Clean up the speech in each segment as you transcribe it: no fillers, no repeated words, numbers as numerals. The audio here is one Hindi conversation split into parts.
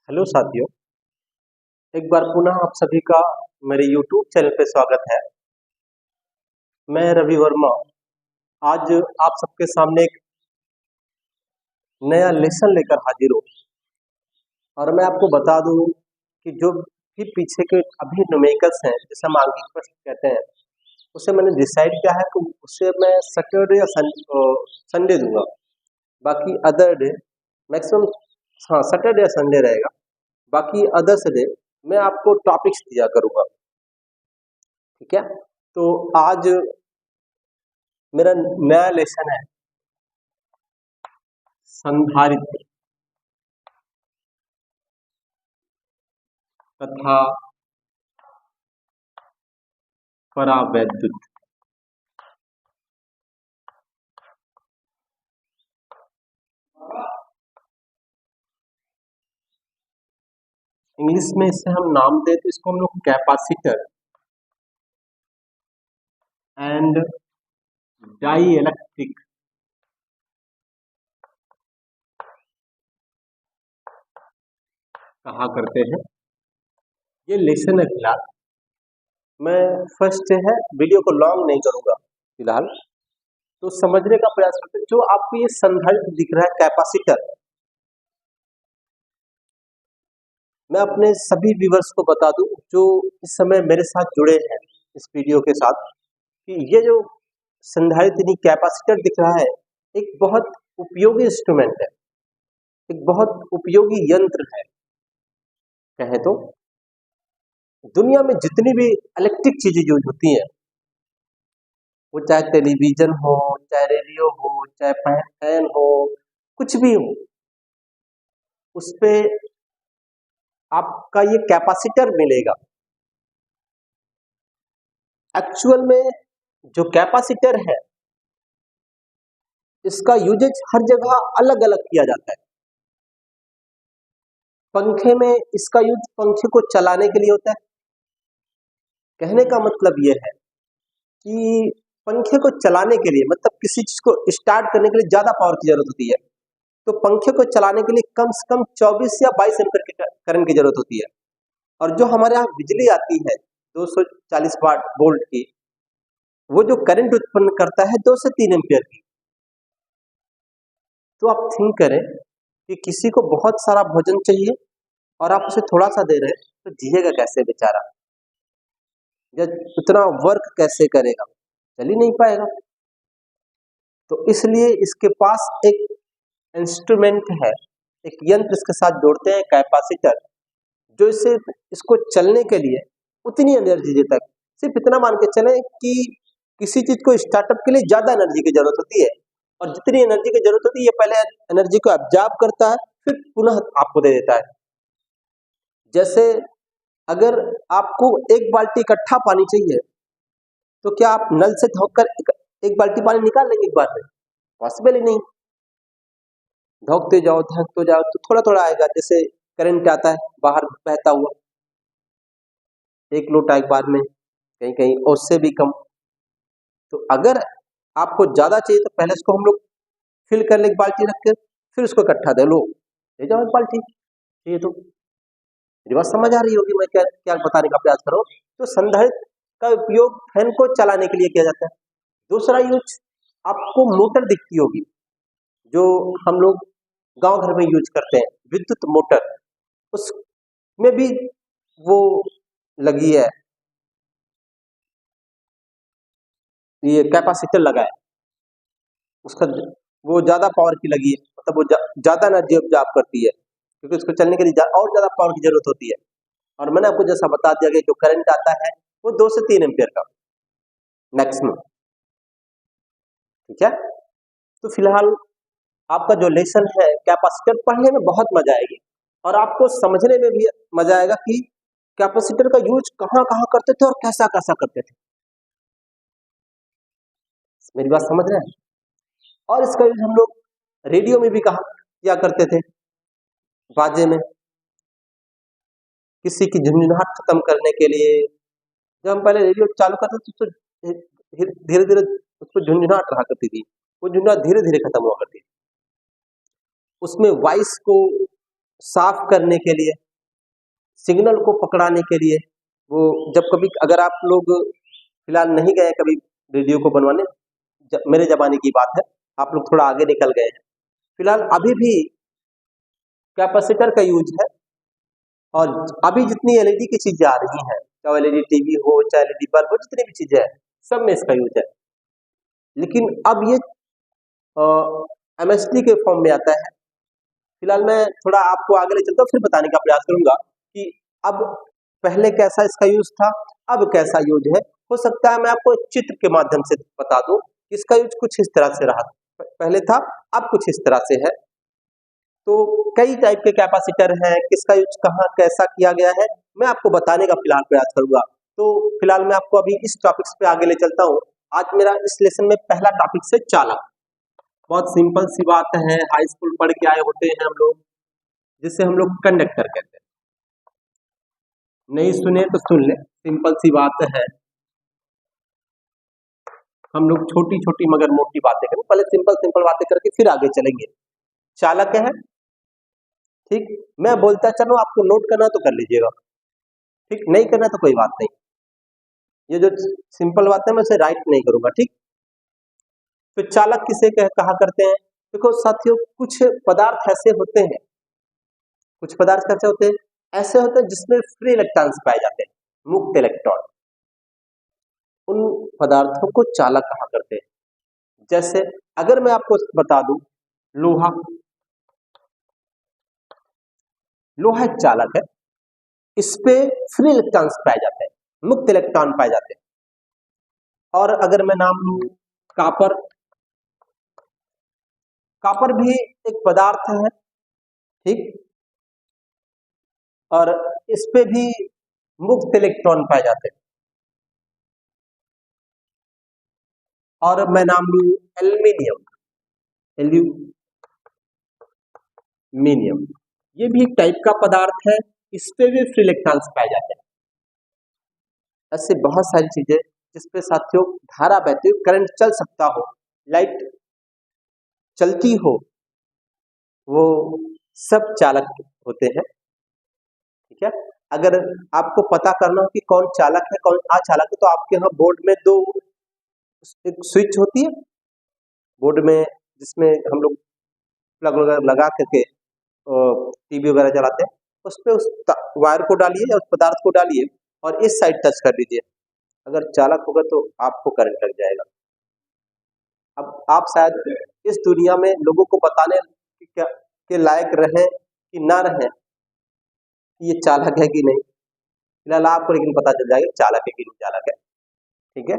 हेलो साथियों, एक बार पुनः आप सभी का मेरे YouTube चैनल पे स्वागत है। मैं रवि वर्मा आज आप सबके सामने एक नया लेसन लेकर हाजिर हूँ और मैं आपको बता दूँ कि जो भी पीछे के अभी न्यूमेरिकल्स हैं, जिसे हम आंशिक प्रश्न कहते हैं, उसे मैंने डिसाइड किया है कि उसे मैं सैटरडे या संडे दूंगा। बाकी अदर डे मैक्सिमम, हाँ, सैटरडे या संडे रहेगा। बाकी अदर्स डे मैं आपको टॉपिक्स दिया करूंगा। ठीक है, तो आज मेरा नया लेसन है संधारित्र तथा परावैद्युत। इंग्लिश में इसे हम नाम दे तो इसको हम लोग कैपेसिटर एंड डाई इलेक्ट्रिक कहा करते हैं। ये लेसन है फिलहाल। मैं फर्स्ट है वीडियो को लॉन्ग नहीं करूंगा फिलहाल, तो समझने का प्रयास करते हैं। जो आपको ये संधारित्र दिख रहा है कैपेसिटर, मैं अपने सभी व्यूवर्स को बता दूं जो इस समय मेरे साथ जुड़े हैं इस वीडियो के साथ, कि ये जो संधारित्र कैपेसिटर दिख रहा है एक बहुत उपयोगी इंस्ट्रूमेंट है, एक बहुत उपयोगी यंत्र है। कहें तो दुनिया में जितनी भी इलेक्ट्रिक चीजें यूज होती हैं, वो चाहे टेलीविजन हो, चाहे रेडियो हो, चाहे फैन हो, कुछ भी हो, उस पे आपका ये कैपेसिटर मिलेगा। एक्चुअल में जो कैपेसिटर है इसका यूजेज हर जगह अलग अलग किया जाता है। पंखे में इसका यूज पंखे को चलाने के लिए होता है। कहने का मतलब यह है कि पंखे को चलाने के लिए, मतलब किसी चीज को स्टार्ट करने के लिए ज्यादा पावर की जरूरत होती है, तो पंखे को चलाने के लिए कम से कम 24 या 22 एम्पीयर के करंट की जरूरत होती है। और जो हमारे यहाँ बिजली आती है 240 वाट वोल्ट की, वो जो करंट उत्पन्न करता है 2 से 3 एम्पीयर की। तो आप थिंक करें कि किसी को बहुत सारा भोजन चाहिए और आप उसे थोड़ा सा दे रहे हैं, तो जिएगा कैसे बेचारा, या उतना वर्क कैसे करेगा, चल ही नहीं पाएगा। तो इसलिए इसके पास एक इंस्ट्रूमेंट है, एक यंत्र इसके साथ जोड़ते हैं कैपेसिटर, जो इसे इसको चलने के लिए उतनी एनर्जी देता है। सिर्फ इतना मान के चले कि किसी चीज को स्टार्टअप के लिए ज्यादा एनर्जी की जरूरत होती है, और जितनी एनर्जी की जरूरत होती है ये पहले एनर्जी को एब्जॉर्ब करता है, फिर पुनः आपको दे देता है। जैसे अगर आपको एक बाल्टी इकट्ठा पानी चाहिए, तो क्या आप नल से धोकर एक बाल्टी पानी निकाल लेंगे एक बार में? पॉसिबल ही नहीं। धोकते जाओ धोकते जाओ तो थोड़ा थोड़ा आएगा, जैसे करंट आता है बाहर बहता हुआ, एक लोटा एक बार में, कहीं कहीं उससे भी कम। तो अगर आपको ज्यादा चाहिए तो पहले इसको हम लोग फिल कर ले एक बाल्टी रख के, फिर उसको इकट्ठा दे लो, ले जाओ एक बाल्टी। ये तो मेरी बात समझ आ रही होगी मैं क्या क्या बताने का प्रयास कर रहा हूँ। तो संधारित्र का उपयोग फैन को चलाने के लिए किया जाता है। दूसरा यूज आपको मोटर दिखती होगी, जो हम लोग गांव घर में यूज करते हैं, विद्युत मोटर, उसमें भी वो लगी है, ये कैपेसिटर लगा है उसका, वो ज्यादा पावर की लगी है, मतलब वो ज्यादा एनर्जी ऑब्जॉर्ब करती है, क्योंकि उसको चलने के लिए और ज्यादा पावर की जरूरत होती है। और मैंने आपको जैसा बता दिया कि जो करंट आता है वो 2 से 3 एम्पीयर का मैक्सिमम। ठीक है, तो फिलहाल आपका जो लेसन है कैपेसिटर, पढ़ने में बहुत मजा आएगी और आपको समझने में भी मजा आएगा कि कैपेसिटर का यूज कहाँ कहाँ करते थे और कैसा कैसा करते थे। मेरी बात समझ रहे हैं? और इसका यूज हम लोग रेडियो में भी कहा किया करते थे, बाजे में, किसी की झुंझुनाहट खत्म करने के लिए। जब हम पहले रेडियो चालू करते थे तो धीरे धीरे उसको झुंझुनाहट रहा करती थी, वो झुंझुनाहट धीरे धीरे खत्म हुआ करती थी। उसमें वॉइस को साफ करने के लिए, सिग्नल को पकड़ाने के लिए, वो जब कभी अगर आप लोग फिलहाल नहीं गए कभी रेडियो को बनवाने, मेरे जमाने की बात है, आप लोग थोड़ा आगे निकल गए हैं, फिलहाल अभी भी कैपेसिटर का यूज है। और अभी जितनी एलईडी की चीजें आ रही हैं, चाहे एलईडी टीवी हो, चाहे एलईडी बल्ब हो, जितनी भी चीजें हैं, सब में इसका यूज है। लेकिन अब ये एमएसटी के फॉर्म में आता है। फिलहाल मैं थोड़ा आपको आगे ले चलता हूँ, फिर बताने का प्रयास करूंगा कि अब पहले कैसा इसका यूज था, अब कैसा यूज है। हो सकता है मैं आपको एक चित्र के माध्यम से बता दूं कि इसका यूज कुछ इस तरह से रहा, पहले था, अब कुछ इस तरह से है। तो कई टाइप के कैपेसिटर हैं, किसका यूज कहाँ कैसा किया गया है, मैं आपको बताने का फिलहाल प्रयास करूंगा। तो फिलहाल मैं आपको अभी इस टॉपिक्स पे आगे ले चलता हूँ। आज मेरा इस लेसन में पहला टॉपिक से चालक। बहुत सिंपल सी बात है, हाई स्कूल पढ़ के आए होते हैं हम लोग, जिसे हम लोग कंडक्टर कहते हैं। नहीं सुने तो सुन ले, सिंपल सी बात है। हम लोग छोटी छोटी मगर मोटी बातें करें, पहले सिंपल सिंपल बातें करके फिर आगे चलेंगे। चालक है, ठीक, मैं बोलता चलो, आपको नोट करना तो कर लीजिएगा, ठीक, नहीं करना तो कोई बात नहीं। ये जो सिंपल बात है मैं उसे राइट नहीं करूंगा, ठीक। तो चालक किसे कहा करते हैं? देखो साथियों, कुछ पदार्थ ऐसे होते हैं, कुछ पदार्थ कैसे होते हैं, ऐसे होते हैं जिसमें फ्री इलेक्ट्रॉन्स पाए जाते हैं, मुक्त इलेक्ट्रॉन, उन पदार्थों को चालक कहा करते हैं। जैसे अगर मैं आपको बता दूं, लोहा, लोहा एक चालक है, इस पे फ्री इलेक्ट्रॉन्स पाए जाते हैं, मुक्त इलेक्ट्रॉन पाए जाते हैं। और अगर मैं नाम लूं कापर, कापर भी एक पदार्थ है, ठीक, और इस पे भी मुक्त इलेक्ट्रॉन पाए जाते हैं। और मैं नाम लूं एल्यूमिनियम, एल्यूमिनियम, ये भी एक टाइप का पदार्थ है, इस पे भी फ्री इलेक्ट्रॉन्स पाए जाते हैं। ऐसे बहुत सारी चीजें जिसपे साथियों धारा बहती हो, करंट चल सकता हो, लाइट चलती हो, वो सब चालक होते हैं, ठीक है। अगर आपको पता करना हो कि कौन चालक है कौन अचालक है, तो आपके यहाँ बोर्ड में दो एक स्विच होती है बोर्ड में, जिसमें हम लोग प्लग वगैरह लगा करके टीवी वगैरह चलाते हैं, उस पे उस वायर को डालिए या उस पदार्थ को डालिए और इस साइड टच कर दीजिए, अगर चालक होगा तो आपको करंट लग जाएगा। अब आप शायद इस दुनिया में लोगों को बताने के लायक रहे कि ना रहे कि ये चालक है कि नहीं, फिलहाल आपको लेकिन पता चल जाएगा चालक है कि नहीं चालक है, ठीक है।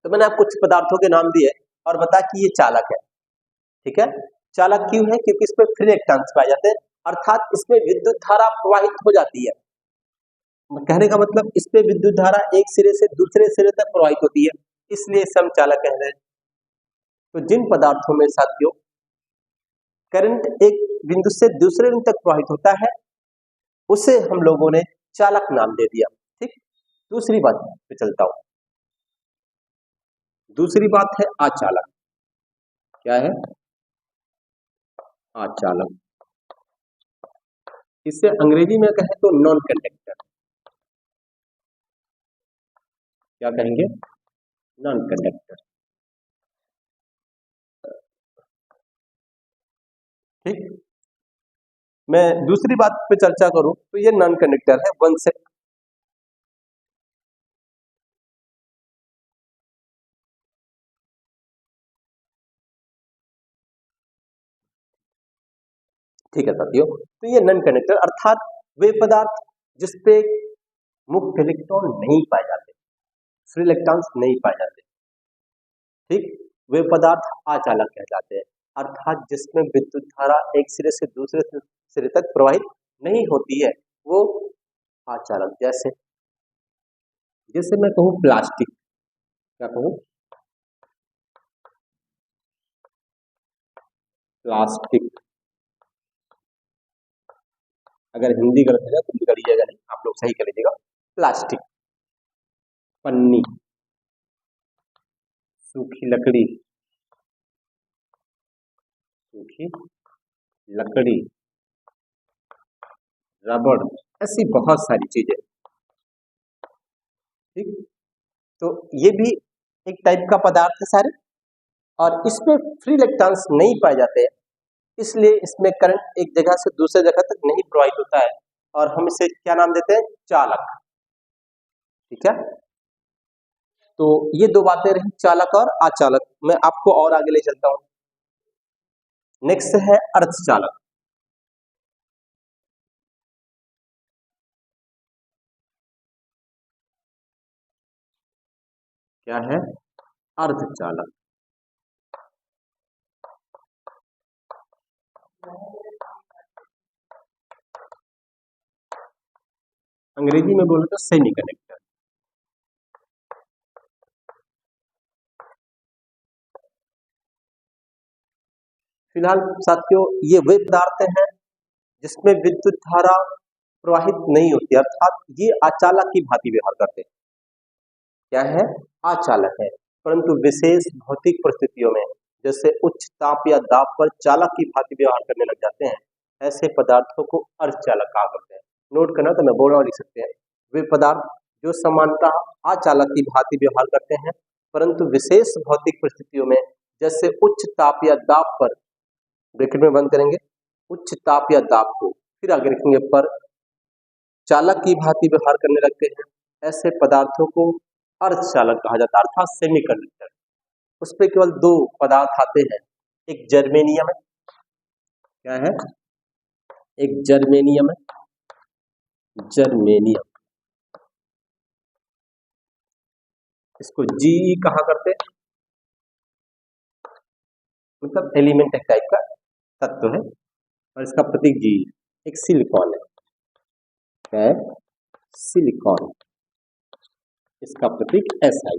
तो मैंने आपको कुछ पदार्थों के नाम दिए और बता कि ये चालक है, ठीक है। चालक क्यों है? क्योंकि इसमें फ्री इलेक्ट्रॉन्स पाए जाते हैं, अर्थात इसमें विद्युत धारा प्रवाहित हो जाती है। कहने का मतलब इस पे विद्युत धारा एक सिरे से दूसरे सिरे तक प्रवाहित होती है, इसलिए इसे हम चालक कह रहे हैं। तो जिन पदार्थों में साथियों करंट एक बिंदु से दूसरे बिंदु तक प्रवाहित होता है, उसे हम लोगों ने चालक नाम दे दिया, ठीक। दूसरी बात पे चलता हूं, दूसरी बात है अचालक। क्या है? अचालक, इसे अंग्रेजी में कहें तो नॉन कंडक्टर। क्या कहेंगे? नॉन कंडक्टर, ठीक। मैं दूसरी बात पे चर्चा करूं तो ये नॉन कंडक्टर है, वन से ठीक है साथियों। तो ये नॉन कंडक्टर अर्थात वे पदार्थ जिसपे मुक्त इलेक्ट्रॉन नहीं पाए जाते, फ्री इलेक्ट्रॉन्स नहीं पाए जाते, ठीक, वे पदार्थ अचालक कहलाते हैं। अर्थात जिसमें विद्युत धारा एक सिरे से दूसरे सिरे तक प्रवाहित नहीं होती है, वो अचालक। जैसे जैसे मैं कहूं प्लास्टिक, क्या कहूं? प्लास्टिक, अगर हिंदी गलत हो जाए तो बिगड़िएगा नहीं, आप लोग सही कर लीजिएगा। प्लास्टिक, पन्नी, सूखी लकड़ी, सूखी लकड़ी, रबड़, ऐसी बहुत सारी चीजें। ठीक, तो ये भी एक टाइप का पदार्थ है सारे, और इसमें फ्री इलेक्ट्रॉन्स नहीं पाए जाते हैं, इसलिए इसमें करंट एक जगह से दूसरे जगह तक नहीं प्रवाहित होता है, और हम इसे क्या नाम देते हैं, चालक। ठीक है, तो ये दो बातें रही, चालक और अचालक। मैं आपको और आगे ले चलता हूं। नेक्स्ट है अर्धचालक। क्या है, अर्धचालक। अंग्रेजी में बोले तो सेमी कंडक्टर। फिलहाल साथियों, ये वे पदार्थ हैं जिसमें विद्युत धारा प्रवाहित नहीं होती, अर्थात ये अचालक की भांति व्यवहार करते हैं। क्या है, अचालक है, परंतु विशेष भौतिक परिस्थितियों में, जैसे उच्च ताप या दाब पर चालक की भांति व्यवहार करने लग जाते हैं, ऐसे पदार्थों को अर्धचालक कहा करते हैं। नोट करना तो मैं बोल रहा, लिख सकते हैं, वे पदार्थ जो समानतः अचालक की भांति व्यवहार करते हैं, परंतु विशेष भौतिक परिस्थितियों में, जैसे उच्च ताप या दाब पर, ब्रैकेट में बंद करेंगे, उच्च ताप या दाब को, फिर आगे रखेंगे पर, चालक की भांति व्यवहार करने लगते हैं, ऐसे पदार्थों को अर्धचालक कहा जाता है, अर्थात सेमीकंडक्टर। उस पे केवल दो पदार्थ आते हैं, एक जर्मेनियम है, क्या है, एक जर्मेनियम है, जर्मेनियम, इसको जी कहा करते हैं, मतलब एलिमेंट एक टाइप का तत्व है, और इसका प्रतीक जी। एक सिलिकॉन है, क्या है, सिलिकॉन, इसका प्रतीक SI।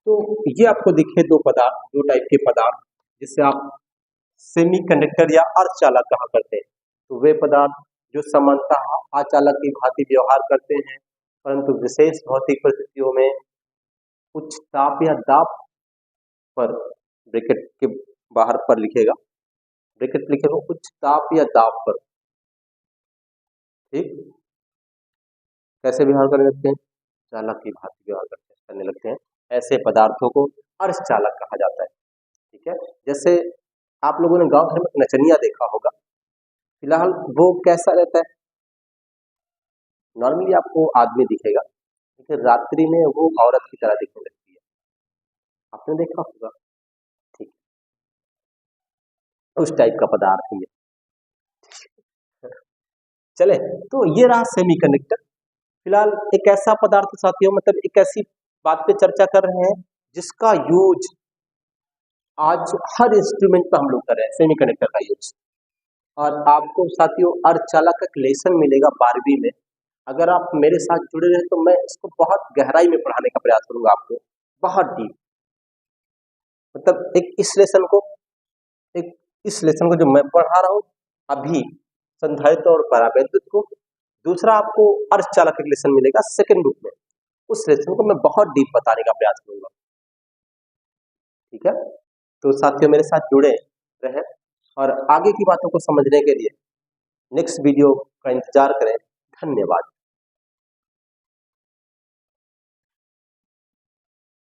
तो ये आपको दिखे दो पदार्थ, दो टाइप के पदार्थ, जिसे आप सेमीकंडक्टर या अर्धचालक कहा करते हैं। तो वे पदार्थ जो सामान्यतः अचालक की भांति व्यवहार करते हैं, परंतु विशेष भौतिक परिस्थितियों में उच्च ताप या दाब पर, ब्रैकेट के बाहर पर लिखेगा, ब्रैकेट लिखेगा, उच्च ताप या दाब पर, ठीक, कैसे व्यवहार करने लगते हैं, चालक की भांति व्यवहार करने लगते हैं, ऐसे पदार्थों को अर्धचालक कहा जाता है। ठीक है, जैसे आप लोगों ने गांव घर में नचनिया देखा होगा, फिलहाल वो कैसा रहता है, नॉर्मली आपको आदमी दिखेगा, लेकिन रात्रि में वो औरत की तरह दिखने लगती है, आपने देखा होगा। ठीक, उस टाइप का पदार्थ है ये। चले, तो ये रहा सेमीकंडक्टर। फिलहाल एक ऐसा पदार्थ साथियों, मतलब एक ऐसी बात पे चर्चा कर रहे हैं जिसका यूज आज हर इंस्ट्रूमेंट पे हम लोग कर रहे हैं, सेमीकंडक्टर का यूज। और आपको साथियों अर्धचालक का लेसन मिलेगा 12वीं में। अगर आप मेरे साथ जुड़े रहे तो मैं इसको बहुत गहराई में पढ़ाने का प्रयास करूंगा, आपको बहुत डीप, मतलब एक इस लेसन को जो मैं पढ़ा रहा हूँ अभी, संधारित्र और परावैद्युत को, दूसरा आपको अर्धचालक एक लेसन मिलेगा सेकेंड बुक में, उस लेसन को मैं बहुत डीप बताने का प्रयास करूंगा। ठीक है, तो साथियों मेरे साथ जुड़े रहें, और आगे की बातों को समझने के लिए नेक्स्ट वीडियो का इंतजार करें। धन्यवाद।